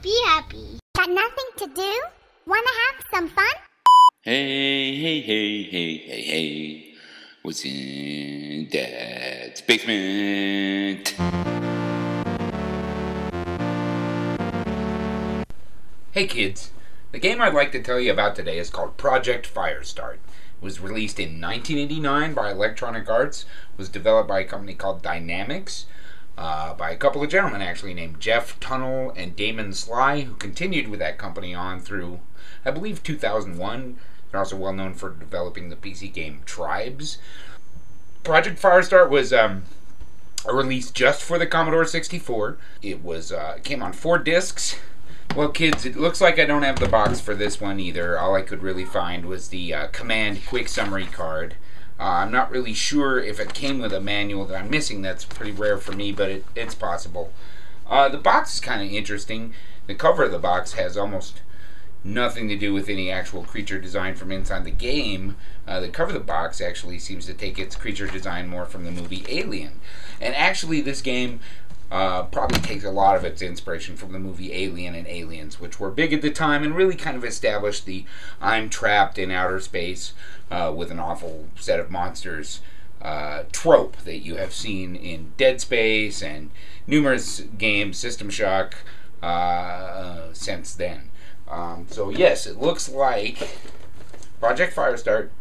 be happy. Got nothing to do? Wanna have some fun? Hey. What's in Dad's basement? Hey kids, the game I'd like to tell you about today is called Project Firestart. It was released in 1989 by Electronic Arts, was developed by a company called Dynamix, by a couple of gentlemen actually named Jeff Tunnell and Damon Sly, who continued with that company on through, I believe, 2001. They're also well known for developing the PC game Tribes. Project Firestart was released just for the Commodore 64. It came on 4 discs. Well, kids, it looks like I don't have the box for this one either. All I could really find was the Command Quick Summary card. I'm not really sure if it came with a manual that I'm missing. That's pretty rare for me, but it's possible. The box is kind of interesting. The cover of the box has almost nothing to do with any actual creature design from inside the game. The cover of the box actually seems to take its creature design more from the movie Alien. And actually this game probably takes a lot of its inspiration from the movie Alien and Aliens, which were big at the time and really kind of established the I'm trapped in outer space with an awful set of monsters trope that you have seen in Dead Space and numerous games, System Shock, since then. So yes, it looks like Project Firestart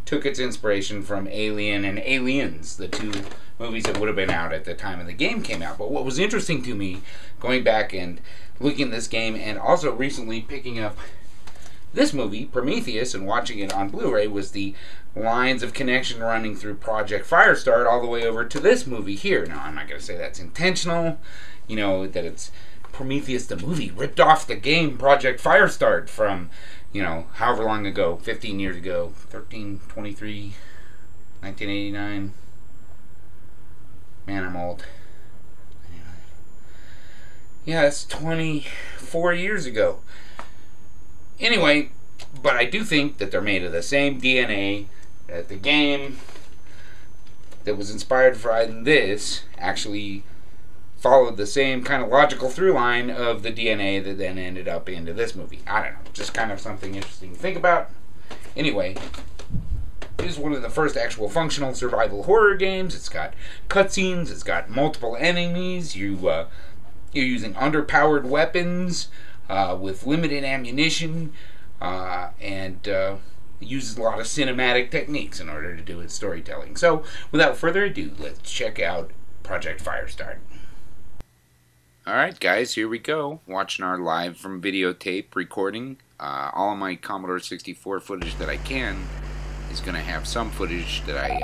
took its inspiration from Alien and Aliens, the 2 movies that would have been out at the time of the game came out. But what was interesting to me, going back and looking at this game, and also recently picking up this movie, Prometheus, and watching it on Blu-ray, was the lines of connection running through Project Firestart all the way over to this movie here. Now, I'm not going to say that's intentional, that it's Prometheus the movie ripped off the game Project Firestart from, however long ago, 15 years ago, 1989. Man, I'm old. Yeah, it's 24 years ago. Anyway, but I do think that they're made of the same DNA, that the game that was inspired from this actually followed the same kind of logical through line of the DNA that then ended up into this movie. I don't know, just kind of something interesting to think about. Anyway, it is one of the first actual functional survival horror games. It's got cutscenes, it's got multiple enemies, you're using underpowered weapons with limited ammunition, and it uses a lot of cinematic techniques in order to do its storytelling. So, without further ado, let's check out Project Firestart. Alright guys, here we go. Watching our live from videotape recording. All of my Commodore 64 footage that I can is going to have some footage that I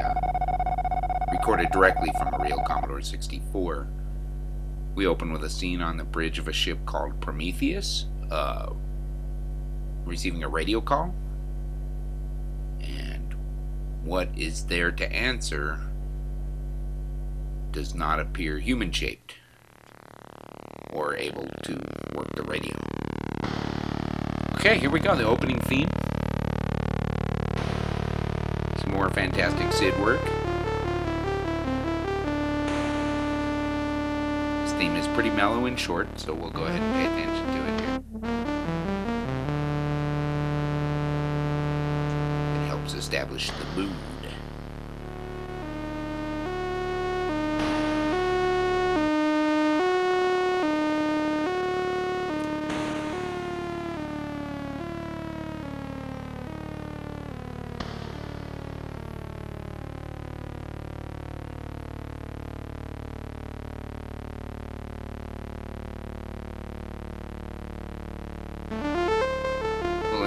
recorded directly from a real Commodore 64. We open with a scene on the bridge of a ship called Prometheus, receiving a radio call. And what is there to answer does not appear human-shaped or able to work the radio. Okay, here we go, the opening theme. Some more fantastic SID work. This theme is pretty mellow and short, so we'll go ahead and pay attention to it here. It helps establish the mood.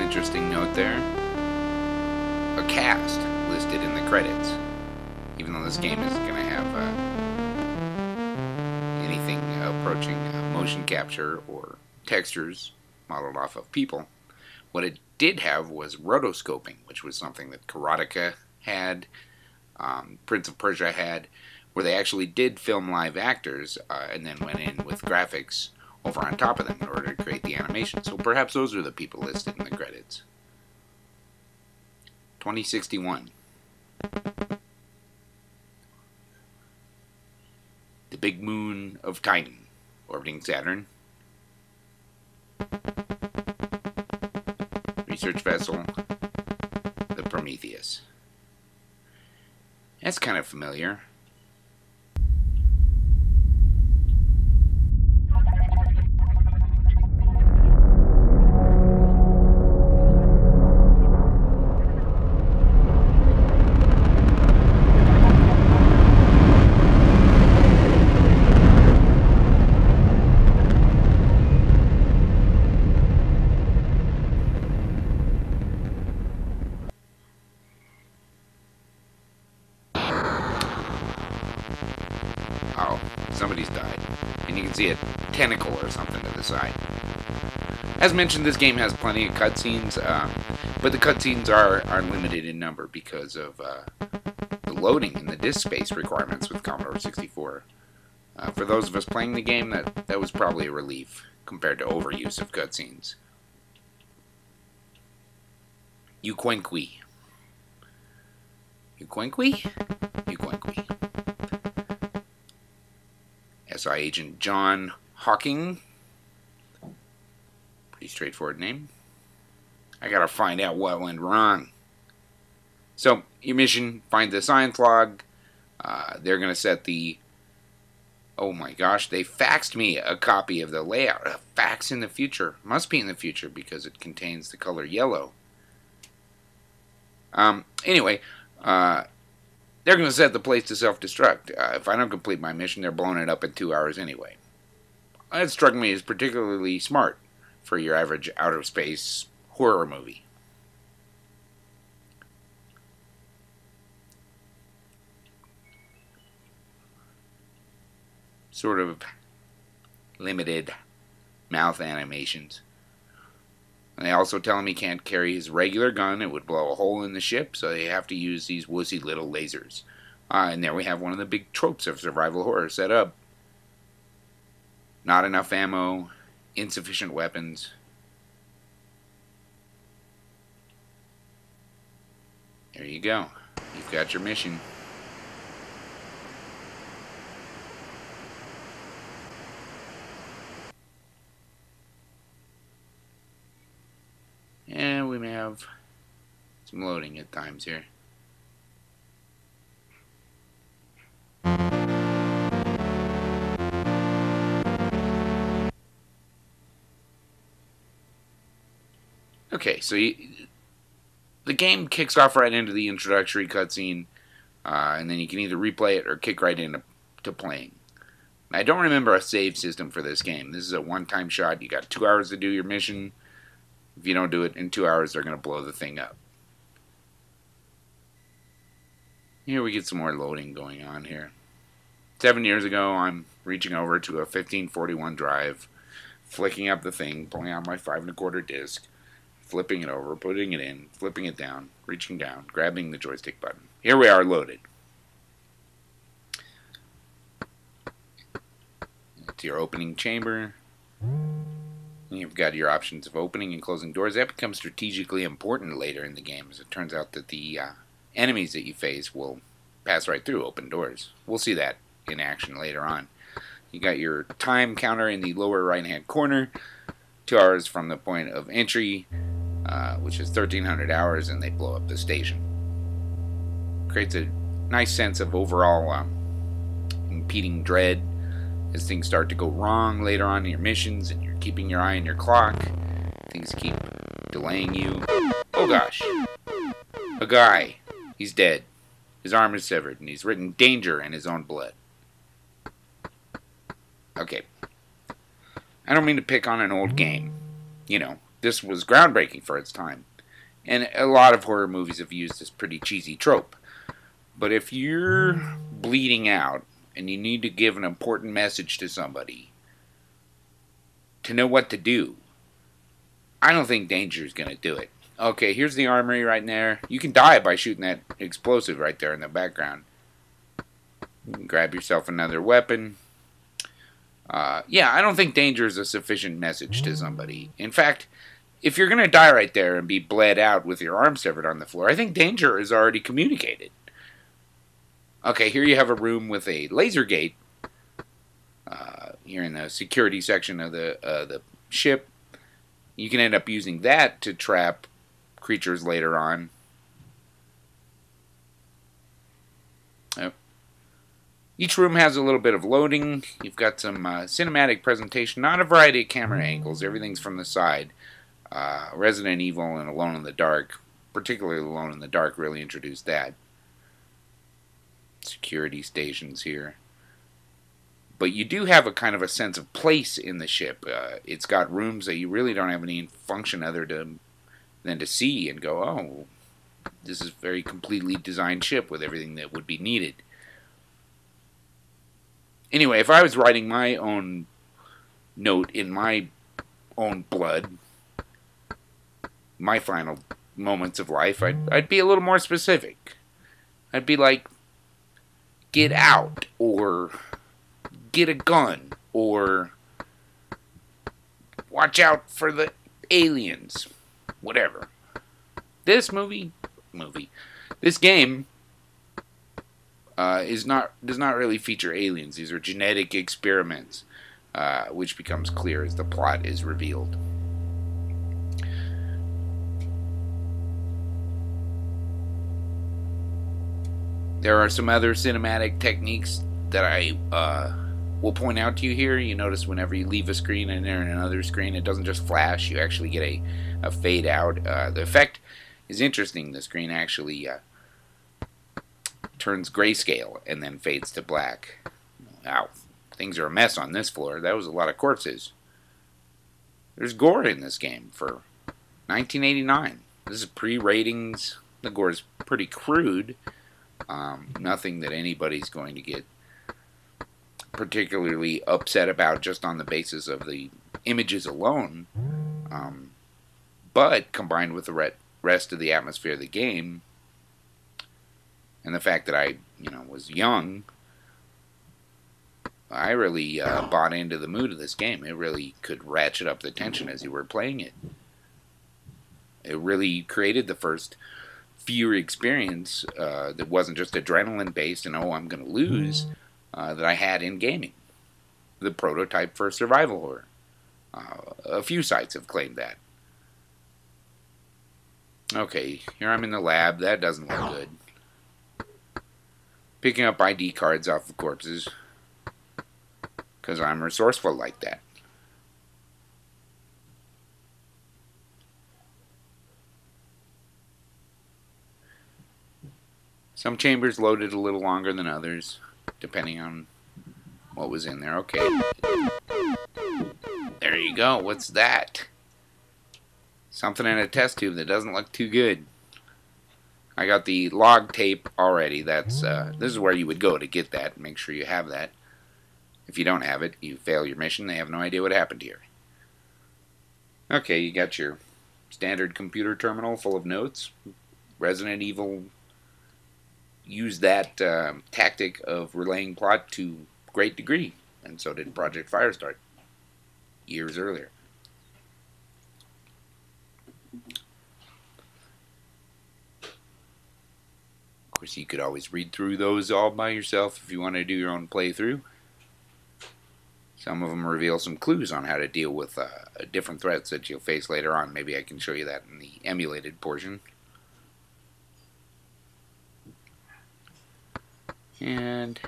Interesting note there. A cast listed in the credits. Even though this game isn't going to have anything approaching motion capture or textures modeled off of people, what it did have was rotoscoping, which was something that Karateka had, Prince of Persia had, where they actually did film live actors and then went in with graphics over on top of them in order to create the animation. So perhaps those are the people listed in the credits. 2061. The big moon of Titan, orbiting Saturn. Research vessel, the Prometheus. That's kind of familiar. Oh, somebody's died. And you can see a tentacle or something to the side. As mentioned, this game has plenty of cutscenes, but the cutscenes are limited in number because of the loading and the disk space requirements with Commodore 64. For those of us playing the game, that was probably a relief compared to overuse of cutscenes. Uquenqui. Uquenqui? Uquenqui. SI Agent John Hawking. Pretty straightforward name. I gotta find out what went wrong. So, your mission, find the science log. They're gonna set the... Oh my gosh, they faxed me a copy of the layout. A fax in the future. Must be in the future because it contains the color yellow. Anyway, they're going to set the place to self-destruct. If I don't complete my mission, they're blowing it up in 2 hours anyway. That struck me as particularly smart for your average out-of-space horror movie. Sort of limited mouth animations. And they also tell him he can't carry his regular gun. It would blow a hole in the ship, so they have to use these wussy little lasers. And there we have one of the big tropes of survival horror set up. Not enough ammo, insufficient weapons. There you go. You've got your mission. And we may have some loading at times here. Okay, so the game kicks off right into the introductory cutscene, and then you can either replay it or kick right into playing. I don't remember a save system for this game. This is a one-time shot. You got 2 hours to do your mission. If you don't do it in 2 hours, they're going to blow the thing up. Here we get some more loading going on here. 7 years ago, I'm reaching over to a 1541 drive, flicking up the thing, pulling out my 5 1/4 disc, flipping it over, putting it in, flipping it down, reaching down, grabbing the joystick button. Here we are loaded. To your opening chamber. You've got your options of opening and closing doors. That becomes strategically important later in the game, as it turns out that the enemies that you face will pass right through open doors. We'll see that in action later on. You got your time counter in the lower right-hand corner. 2 hours from the point of entry, which is 1,300 hours, and they blow up the station. Creates a nice sense of overall impeding dread as things start to go wrong later on in your missions, and you're keeping your eye on your clock. Things keep delaying you. Oh gosh. A guy. He's dead. His arm is severed, and he's written danger in his own blood. Okay. I don't mean to pick on an old game. You know, this was groundbreaking for its time. And a lot of horror movies have used this pretty cheesy trope. But if you're bleeding out, and you need to give an important message to somebody to know what to do, I don't think danger is going to do it. Okay, here's the armory right there. You can die by shooting that explosive right there in the background. You can grab yourself another weapon. Yeah, I don't think danger is a sufficient message to somebody. In fact, if you're going to die right there and be bled out with your arm severed on the floor, I think danger is already communicated. Okay, here you have a room with a laser gate. Here in the security section of the ship. You can end up using that to trap creatures later on. Yep. Each room has a little bit of loading. You've got some cinematic presentation, not a variety of camera angles. Everything's from the side. Resident Evil and Alone in the Dark, particularly Alone in the Dark, really introduced that. Security stations here. But you do have a kind of a sense of place in the ship. It's got rooms that you really don't have any function other than to see and go, oh, this is a very completely designed ship with everything that would be needed. Anyway, if I was writing my own note in my own blood, my final moments of life, I'd be a little more specific. I'd be like, get out, or get a gun, or watch out for the aliens, whatever. This this game does not really feature aliens. These are genetic experiments, which becomes clear as the plot is revealed. There are some other cinematic techniques that I will point out to you here. You notice whenever you leave a screen and enter another screen, it doesn't just flash. You actually get a fade out. The effect is interesting. The screen actually turns grayscale and then fades to black. Wow, things are a mess on this floor. That was a lot of corpses. There's gore in this game for 1989. This is pre-ratings. The gore is pretty crude. Nothing that anybody's going to get particularly upset about just on the basis of the images alone. But combined with the rest of the atmosphere of the game, and the fact that I, was young, I really bought into the mood of this game. It really could ratchet up the tension as you were playing it. It really created the first fear experience that wasn't just adrenaline based and, oh, I'm going to lose, that I had in gaming. The prototype for survival horror. A few sites have claimed that. Okay, here I'm in the lab. That doesn't look good. Picking up ID cards off of corpses, because I'm resourceful like that. Some chambers loaded a little longer than others, depending on what was in there. Okay. There you go. What's that? Something in a test tube that doesn't look too good. I got the log tape already. That's this is where you would go to get that. Make sure you have that. If you don't have it, you fail your mission. They have no idea what happened here. Okay, you got your standard computer terminal full of notes. Resident Evil used that tactic of relaying plot to great degree, and so did Project Firestart years earlier. Of course, you could always read through those all by yourself if you want to do your own playthrough. Some of them reveal some clues on how to deal with different threats that you'll face later on. Maybe I can show you that in the emulated portion. And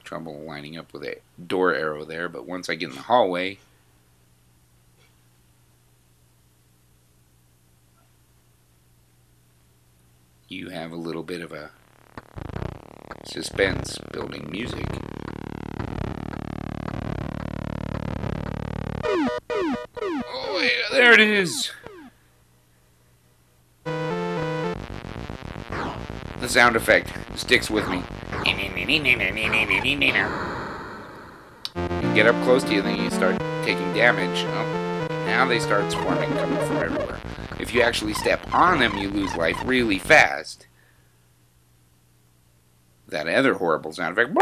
trouble lining up with a door arrow there, but once I get in the hallway, you have a little bit of a suspense building music. Oh, yeah, there it is! The sound effect sticks with me. You get up close to you, then you start taking damage. Oh, now they start swarming, coming from everywhere. If you actually step on them, you lose life really fast. That other horrible sound effect.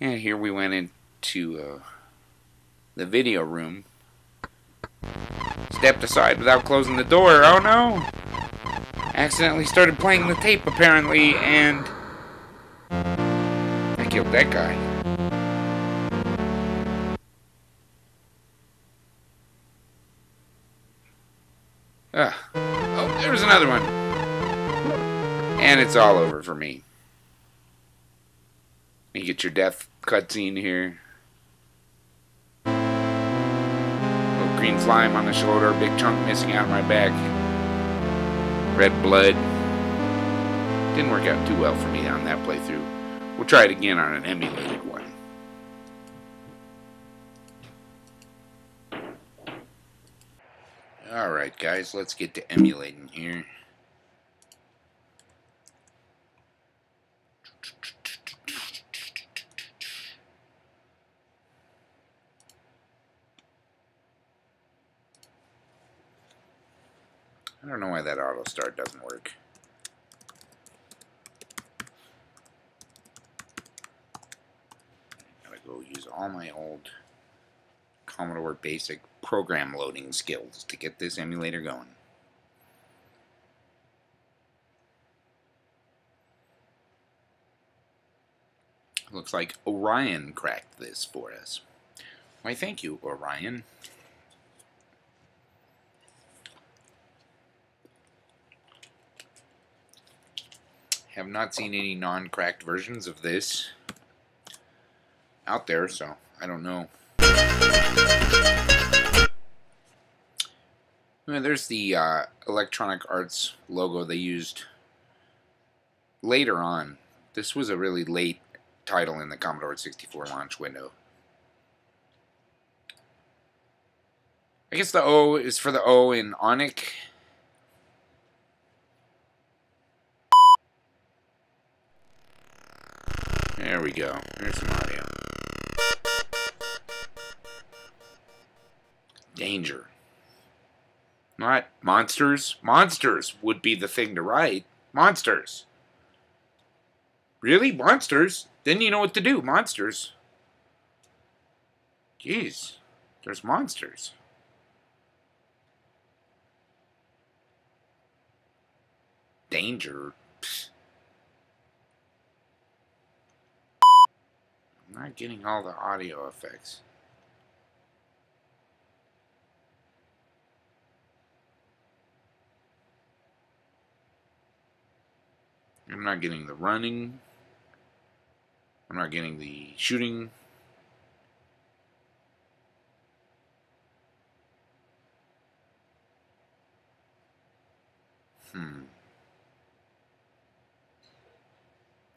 And here we went into the video room. Stepped aside without closing the door. Oh no! Accidentally started playing the tape, apparently, and I killed that guy. Oh, there's another one. And it's all over for me. You get your death cutscene here. Little green slime on the shoulder, big chunk missing out of my back. Red blood. Didn't work out too well for me on that playthrough. We'll try it again on an emulated one. Alright guys, let's get to emulating here. I don't know why that auto start doesn't work. Gotta go use all my old Commodore Basic program loading skills to get this emulator going. Looks like Orion cracked this for us. Why, thank you, Orion. Have not seen any non-cracked versions of this out there, so I don't know. Well, there's the Electronic Arts logo they used later on. This was a really late title in the Commodore 64 launch window. I guess the O is for the O in ONIC. There we go. There's some audio. Danger. Not monsters. Monsters would be the thing to write. Monsters. Really? Monsters? Then you know what to do. Monsters. Jeez. There's monsters. Danger. Psst. I'm not getting all the audio effects. I'm not getting the running. I'm not getting the shooting.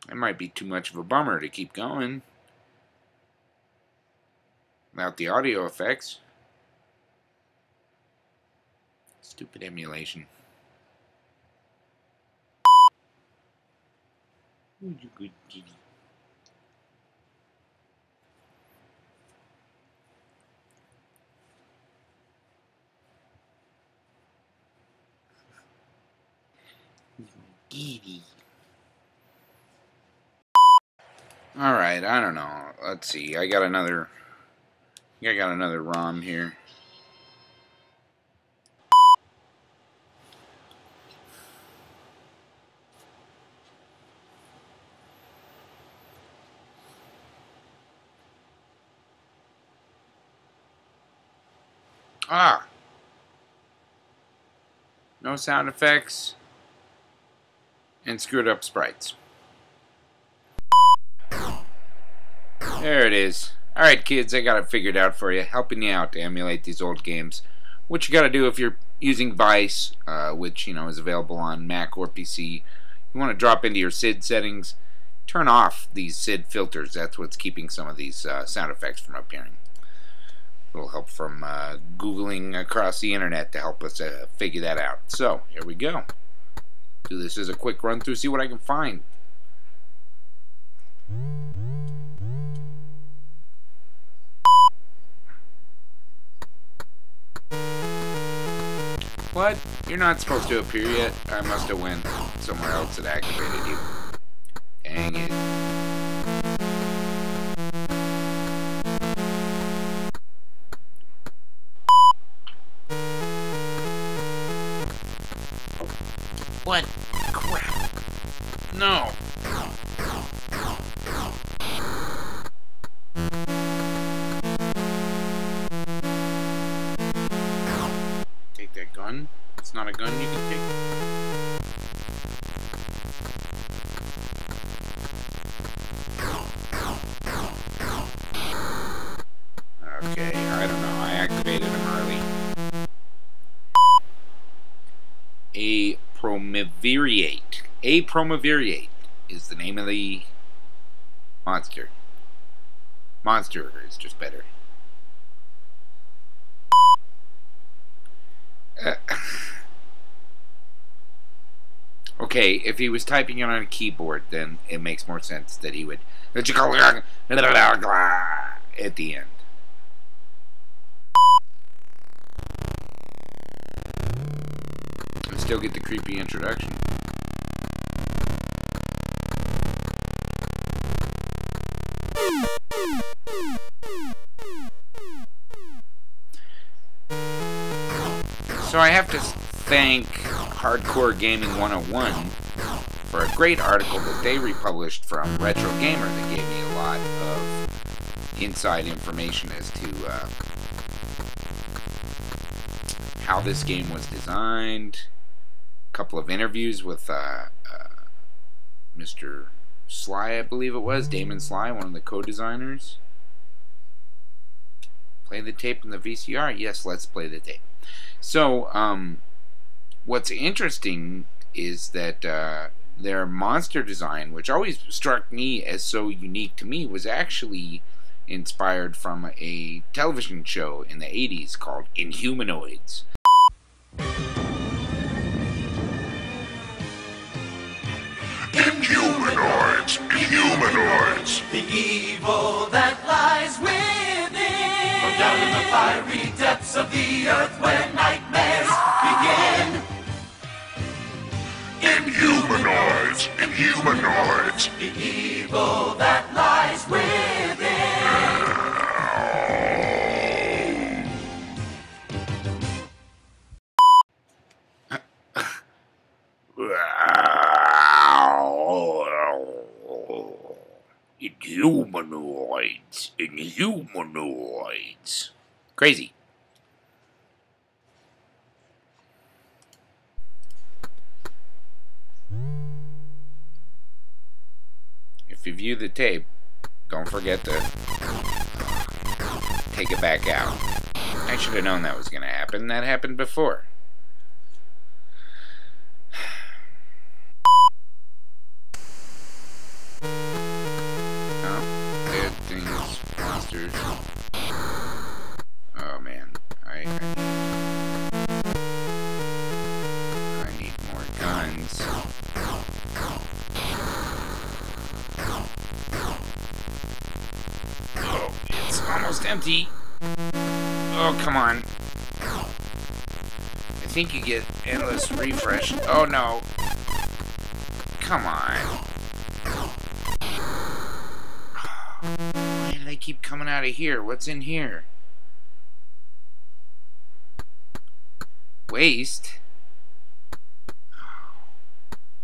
That might be too much of a bummer to keep going without the audio effects. Stupid emulation. Who's a good kitty? Kitty. Alright, I don't know. Let's see. I got another ROM here. Ah! No sound effects. And screwed up sprites. There it is. Alright kids, I got it figured out for you. Helping you out to emulate these old games. What you gotta do if you're using Vice, which, you know, is available on Mac or PC. You want to drop into your SID settings. Turn off these SID filters. That's what's keeping some of these sound effects from appearing. A little help from Googling across the internet to help us figure that out. So, here we go. Do this as a quick run through, see what I can find. What? You're not supposed to appear yet? I must have went somewhere else that activated you. Dang it. What? Crap. No. Take that gun. It's not a gun you can take. Okay, I don't know. I activated him early. A Prometheus. A Prometheus is the name of the monster. Monster is just better. Okay, if he was typing it on a keyboard, then it makes more sense that he would at the end. I still get the creepy introduction. So I have to thank Hardcore Gaming 101 for a great article that they republished from Retro Gamer that gave me a lot of inside information as to how this game was designed. A couple of interviews with Mr. Sly, I believe it was, Damon Sly, one of the co-designers. Play the tape in the VCR? Yes, let's play the tape. So, what's interesting is that their monster design, which always struck me as so unique to me, was actually inspired from a television show in the 80s called Inhumanoids. Inhumanoids! Inhumanoids! The evil that lies within. From down in the fiery depths of the earth where nightmares begin. Inhumanoids! Inhumanoids! The evil that lies within. Inhumanoids. Inhumanoids. Crazy. If you view the tape, don't forget to take it back out. I should have known that was going to happen. That happened before. Dead things, monsters. Oh man, I need more guns. Oh, it's almost empty. Oh, come on. I think you get endless refresh. Oh no. Come on. Why do they keep coming out of here? What's in here? Waste?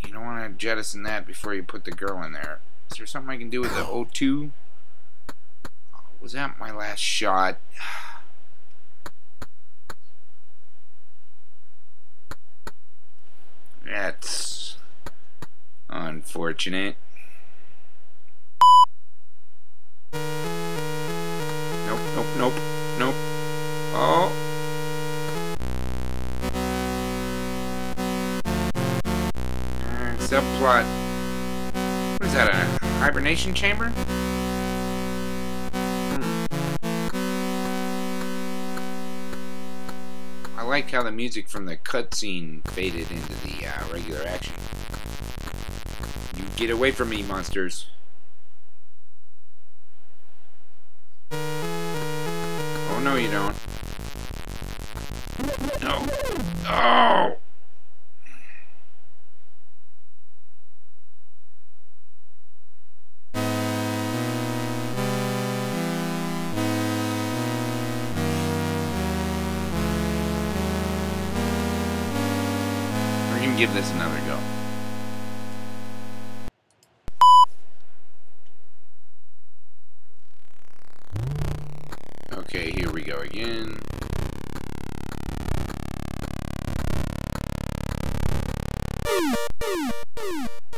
You don't want to jettison that before you put the girl in there. Is there something I can do with the O2? Oh, was that my last shot? That's unfortunate. Nope, nope, nope, nope. Oh. Subplot. What is that, a hibernation chamber? I like how the music from the cutscene faded into the regular action. You get away from me, monsters. Oh, no, you don't. No. Oh! We're gonna give this another go. Okay, here we go again.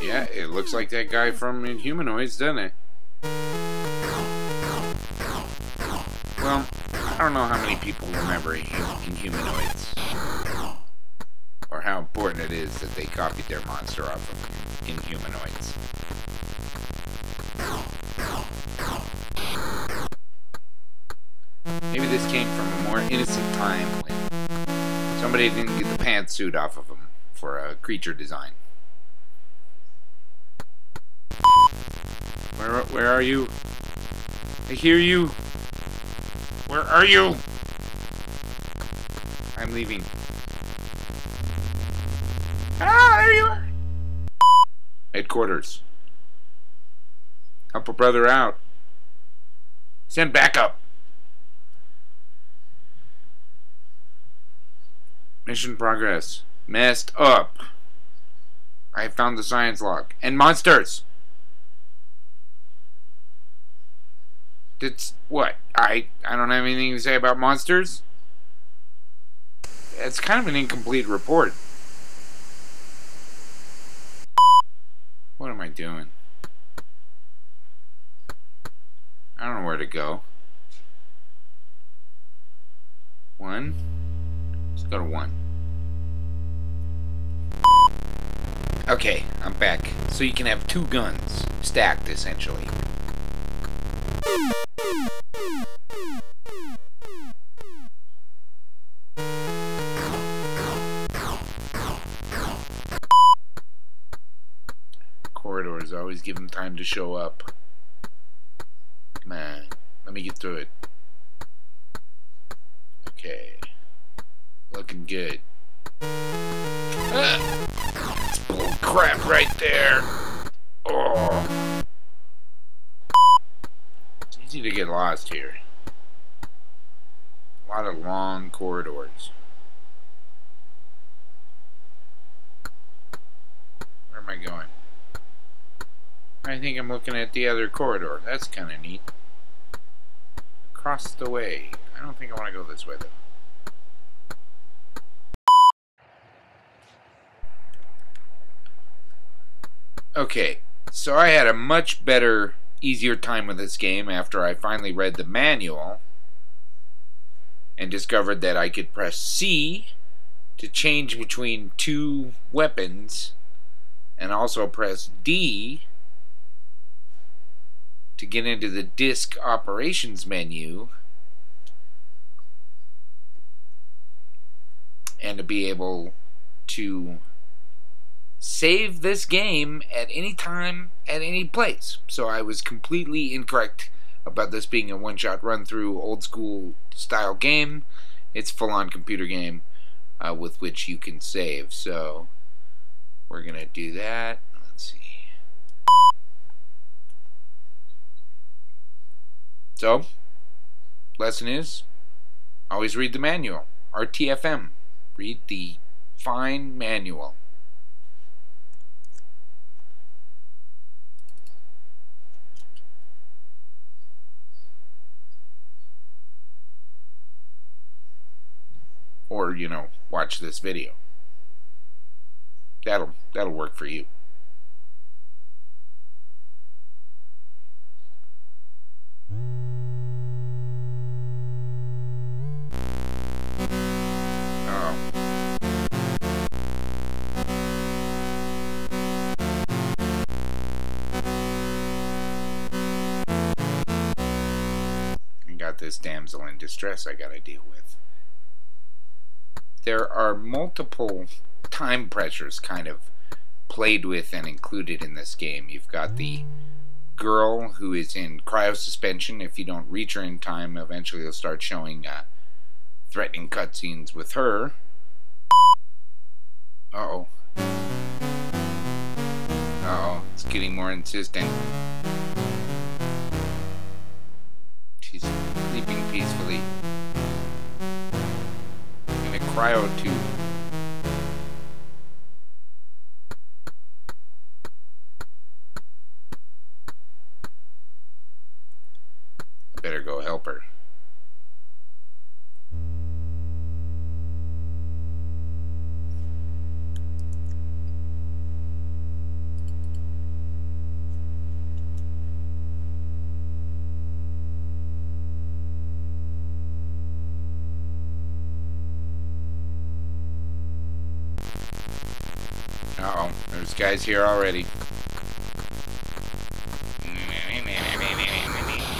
Yeah, it looks like that guy from Inhumanoids, doesn't it? Well, I don't know how many people remember Inhumanoids. Or how important it is that they copied their monster off of Inhumanoids. Maybe this came from a more innocent time when somebody didn't get the pantsuit off of them for a creature design. Where are you? I hear you. Where are you? I'm leaving. Ah, there you are. Headquarters. Help a brother out. Send backup. Mission progress. Messed up. I have found the science log. And monsters! It's what? I don't have anything to say about monsters? It's kind of an incomplete report. What am I doing? I don't know where to go. 1. Let's go to 1. Okay, I'm back. So you can have 2 guns stacked, essentially. Corridors, always give them time to show up. Come on, let me get through it. Okay. Looking good. It's bull crap right there. Oh. It's easy to get lost here. A lot of long corridors. Where am I going? I think I'm looking at the other corridor. That's kind of neat. Across the way. I don't think I want to go this way, though. Okay, so I had a much better, easier time with this game after I finally read the manual and discovered that I could press C to change between 2 weapons and also press D to get into the disk operations menu and to be able to save this game at any time, at any place. So I was completely incorrect about this being a one-shot run-through, old-school style game. It's a full-on computer game with which you can save. So we're going to do that. Let's see. So, lesson is, always read the manual. RTFM. Read the fine manual. Or, you know, watch this video. That'll work for you. This damsel in distress I gotta deal with. There are multiple time pressures kind of played with and included in this game. You've got the girl who is in cryosuspension. If you don't reach her in time, eventually you'll start showing threatening cutscenes with her. Uh-oh. Uh-oh. It's getting more insistent. She's sleeping peacefully in a cryo tube. I better go help her. There's guys here already.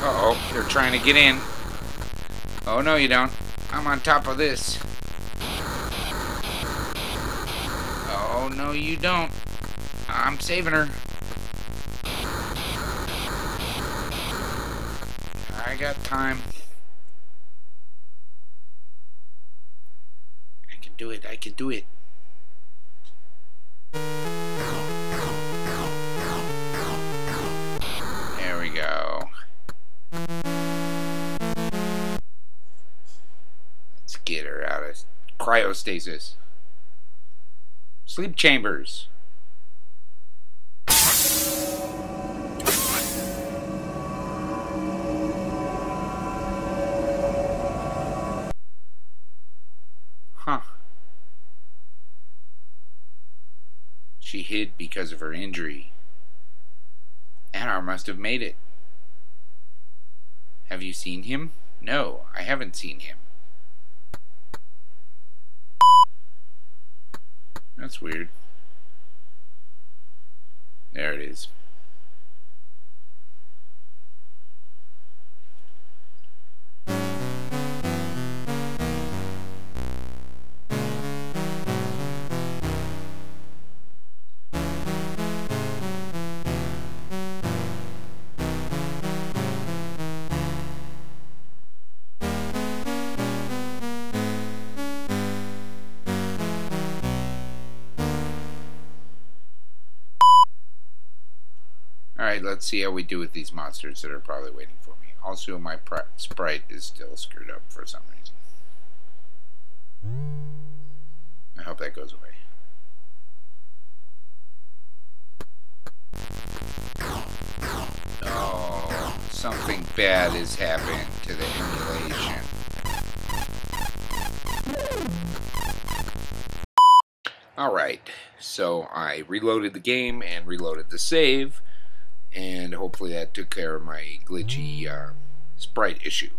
Uh-oh, they're trying to get in. Oh, no, you don't. I'm on top of this. Oh, no, you don't. I'm saving her. I got time. I can do it. I can do it. There we go. Let's get her out of cryostasis. Sleep chambers. Huh. She hid because of her injury. Anar must have made it. Have you seen him? No, I haven't seen him. That's weird. There it is. Alright, let's see how we do with these monsters that are probably waiting for me. Also, my sprite is still screwed up for some reason. I hope that goes away. Oh, something bad has happened to the emulation. Alright, so I reloaded the game and reloaded the save. And hopefully that took care of my glitchy sprite issue.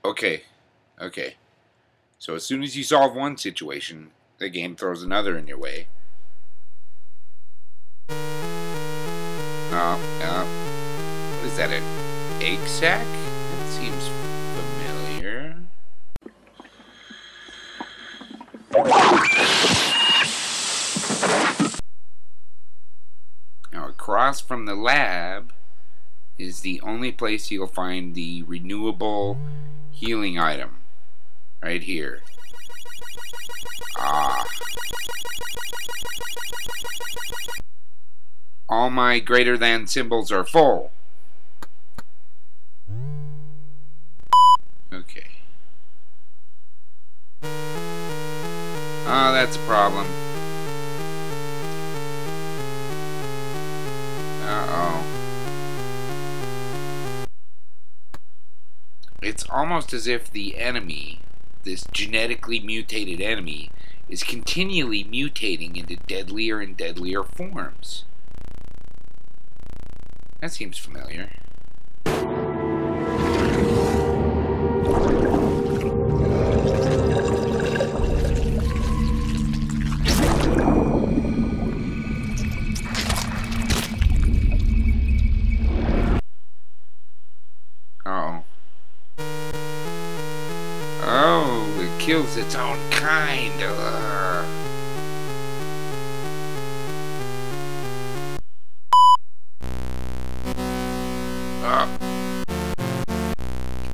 Okay. So as soon as you solve one situation, the game throws another in your way. What is that, an egg sack? That seems familiar. Now, across from the lab is the only place you'll find the renewable healing item. Right here. Ah. All my greater than symbols are full. Okay. Ah, that's a problem. Uh-oh. It's almost as if the enemy, this genetically mutated enemy, is continually mutating into deadlier and deadlier forms. That seems familiar. Uh-oh. Oh, it kills its own kind.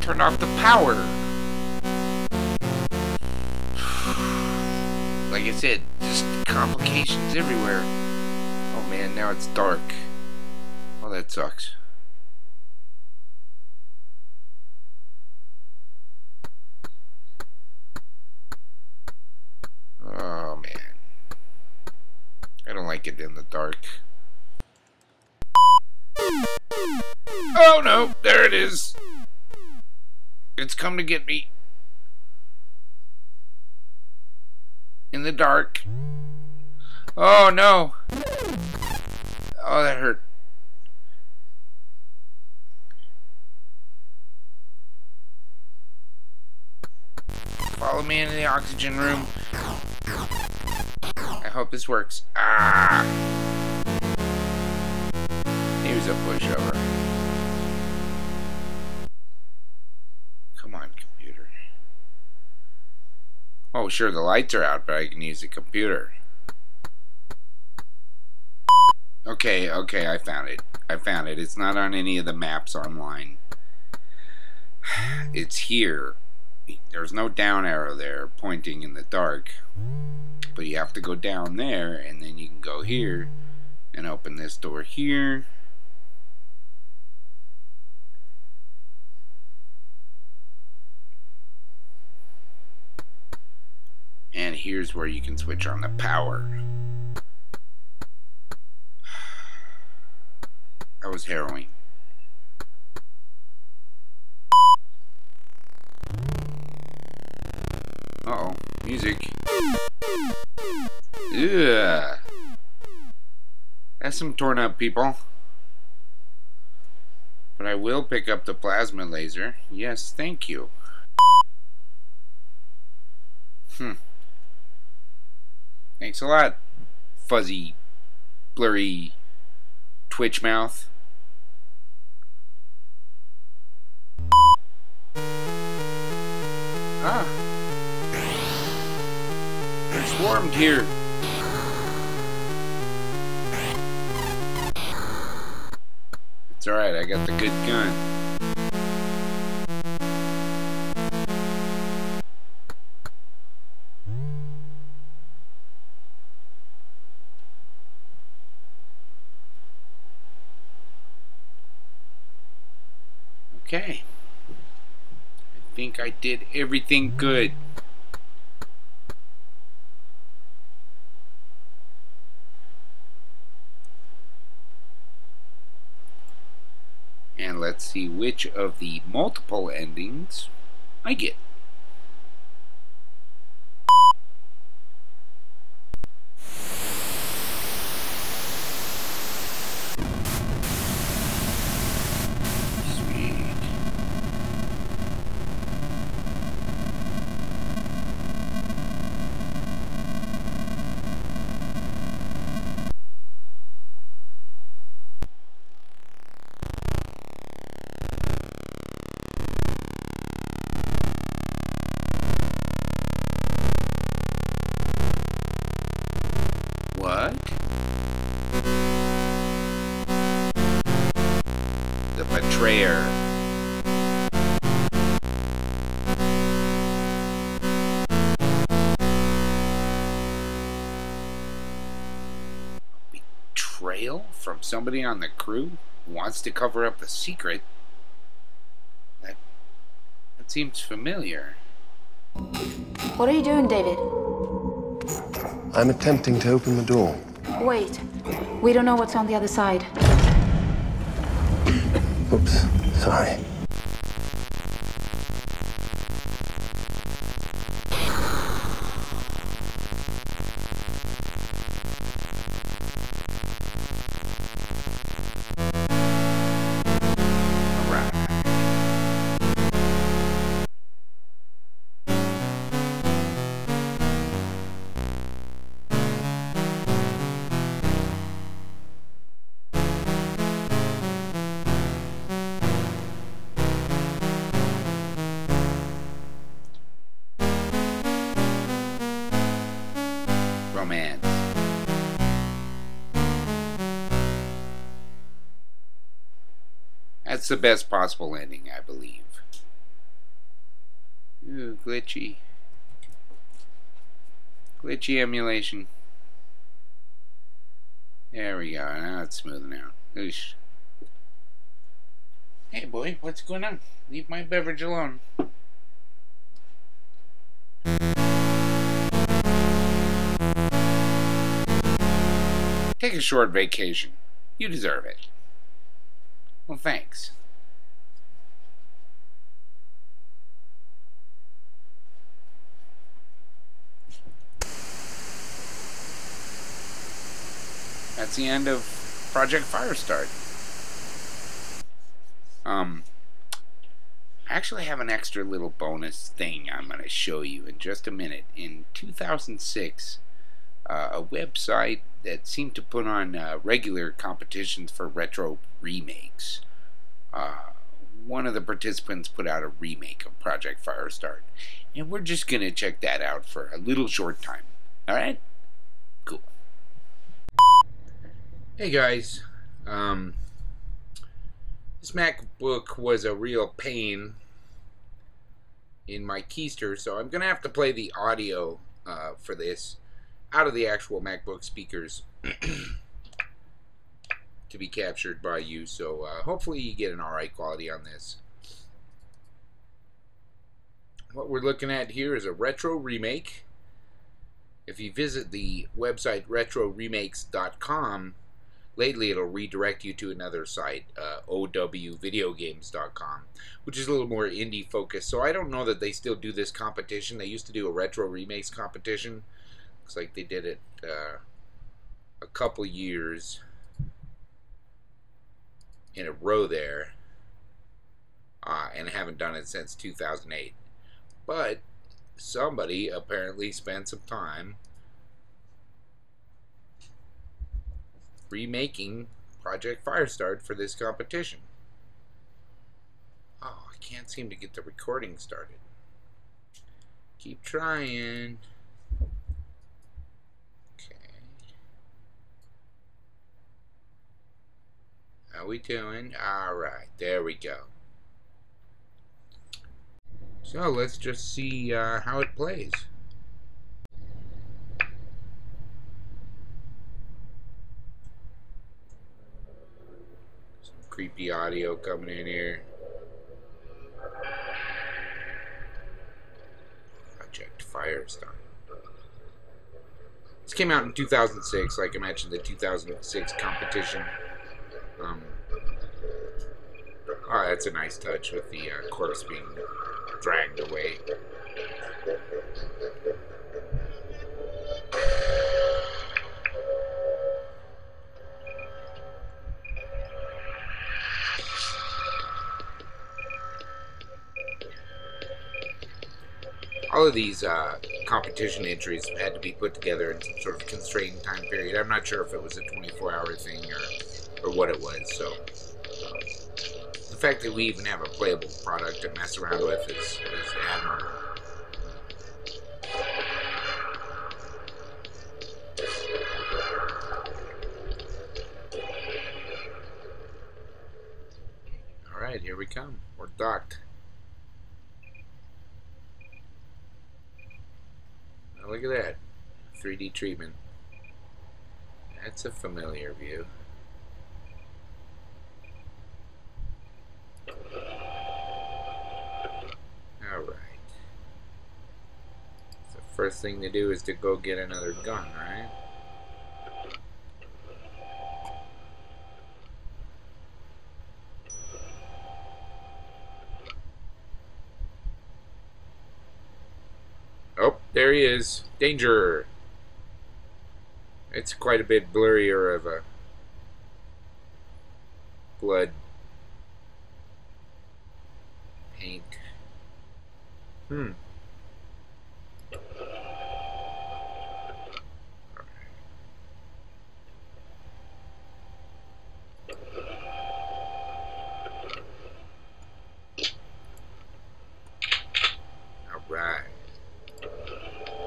Turn off the power. Like I said, just complications everywhere. Oh man, now it's dark. Oh, that sucks. Oh man, I don't like it in the dark. Oh no, there it is. It's come to get me. In the dark. Oh no. Oh, that hurt. Follow me into the oxygen room. hope this works. Ah! Here's a pushover. Come on, computer. Oh, sure, the lights are out, but I can use the computer. Okay, I found it. It's not on any of the maps online. It's here. There's no down arrow there pointing in the dark. But you have to go down there, and then you can go here and open this door here. And here's where you can switch on the power. That was harrowing. Uh-oh, music. Ugh. That's some torn up people. But I will pick up the plasma laser. Yes, thank you. Thanks a lot, fuzzy, blurry Twitch mouth. Ah. They're swarmed here. It's alright, I got the good gun. Okay. I think I did everything good. And let's see which of the multiple endings I get. What? The betrayer. Betrayal from somebody on the crew who wants to cover up the secret? That seems familiar. What are you doing, David? I'm attempting to open the door. Wait. We don't know what's on the other side. Oops, sorry. Romance. That's the best possible ending, I believe. Ooh, glitchy. Glitchy emulation. There we go. Now it's smoothing out. Oosh. Hey boy, what's going on? Leave my beverage alone. Take a short vacation. You deserve it. Well, thanks. That's the end of Project Firestart. I actually have an extra little bonus thing I'm going to show you in just a minute. In 2006, a website that seemed to put on regular competitions for retro remakes. One of the participants put out a remake of Project Firestart, and we're just going to check that out for a little short time. Alright? Cool. Hey guys, this MacBook was a real pain in my keister, so I'm going to have to play the audio for this out of the actual MacBook speakers to be captured by you, so hopefully you get an alright quality on this. What we're looking at here is a retro remake. If you visit the website retroremakes.com, lately it'll redirect you to another site, owvideogames.com, which is a little more indie focused. So I don't know that they still do this competition. They used to do a retro remakes competition. Looks like they did it a couple years in a row there, and haven't done it since 2008. But somebody apparently spent some time remaking Project Firestart for this competition. Oh, I can't seem to get the recording started. Keep trying. Okay. How we doing? Alright, there we go. So let's just see how it plays. Some creepy audio coming in here. Project Firestart. This came out in 2006, like I mentioned, the 2006 competition. Oh, that's a nice touch with the corpse being dragged away. All of these competition entries had to be put together in some sort of constrained time period. I'm not sure if it was a 24-hour thing or what it was, so the fact that we even have a playable product to mess around with is admirable. Alright, here we come. We're docked. Now look at that. 3D treatment. That's a familiar view. Alright. So the first thing to do is to go get another gun, right? Oh, there he is. Danger! It's quite a bit blurrier of a blood paint. Alright.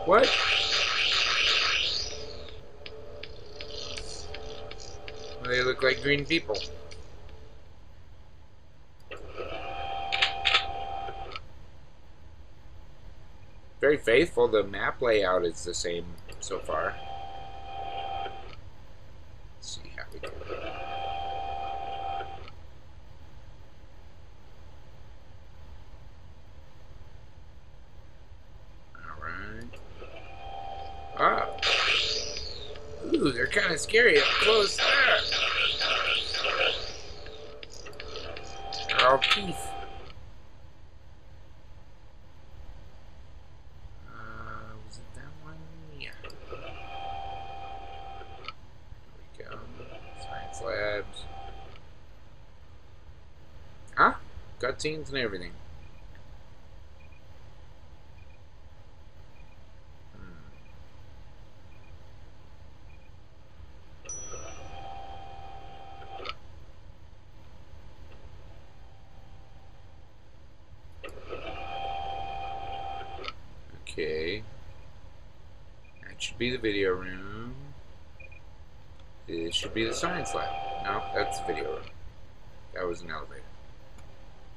What? Well, they look like green people. Very faithful. The map layout is the same so far. Let's see how we do. Alright. Ah. Ooh, they're kind of scary up close there. They're all teeth. Was it that one? Yeah. There we go. Science labs. Ah, cutscenes and everything. be the video room. This should be the science lab. No, that's the video room. That was an elevator.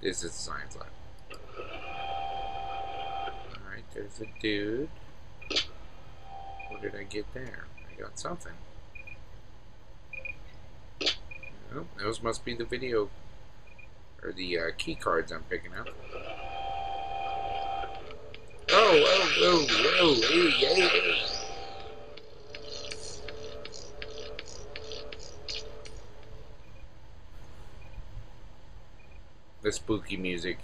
This is the science lab. Alright, there's a dude. What did I get there? I got something. Oh, those must be the video, or the key cards I'm picking up. Oh, hey. The spooky music.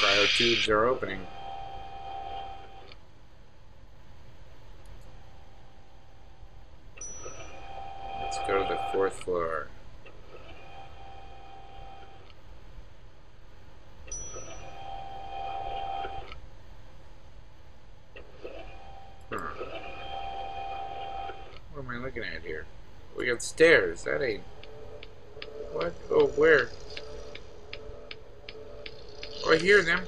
Cryo tubes are opening. Let's go to the 4th floor. What am I looking at here? We got stairs. That ain't... What? Oh, where? Oh, I hear them.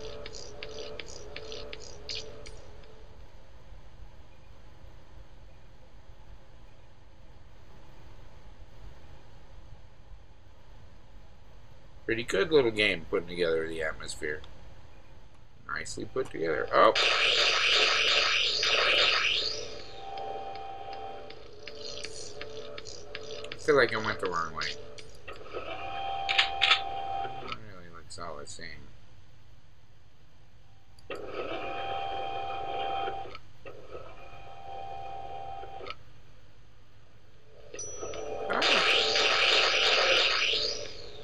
Pretty good little game putting together the atmosphere. Nicely put together. Oh! I feel like I went the wrong way. That really looks all the same.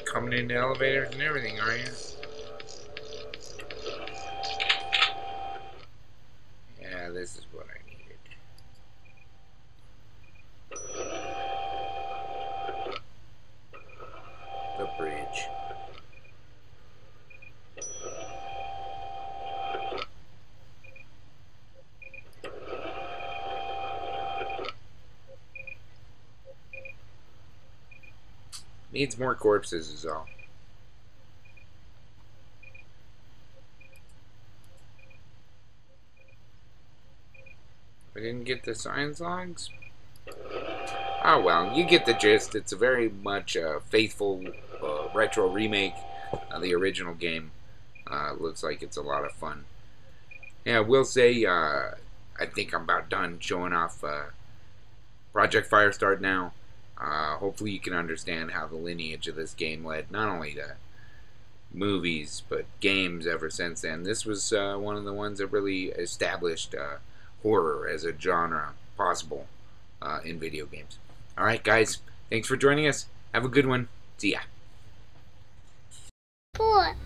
Coming into elevators and everything, are you? Yeah, this is what I needed. The bridge. Needs more corpses is all. I didn't get the science logs? Oh well, you get the gist. It's a very much faithful retro remake of the original game. Looks like it's a lot of fun. Yeah, I will say, I think I'm about done showing off Project Firestart now. Hopefully you can understand how the lineage of this game led not only to movies, but games ever since then. This was one of the ones that really established horror as a genre possible in video games. Alright guys, thanks for joining us. Have a good one. See ya. 4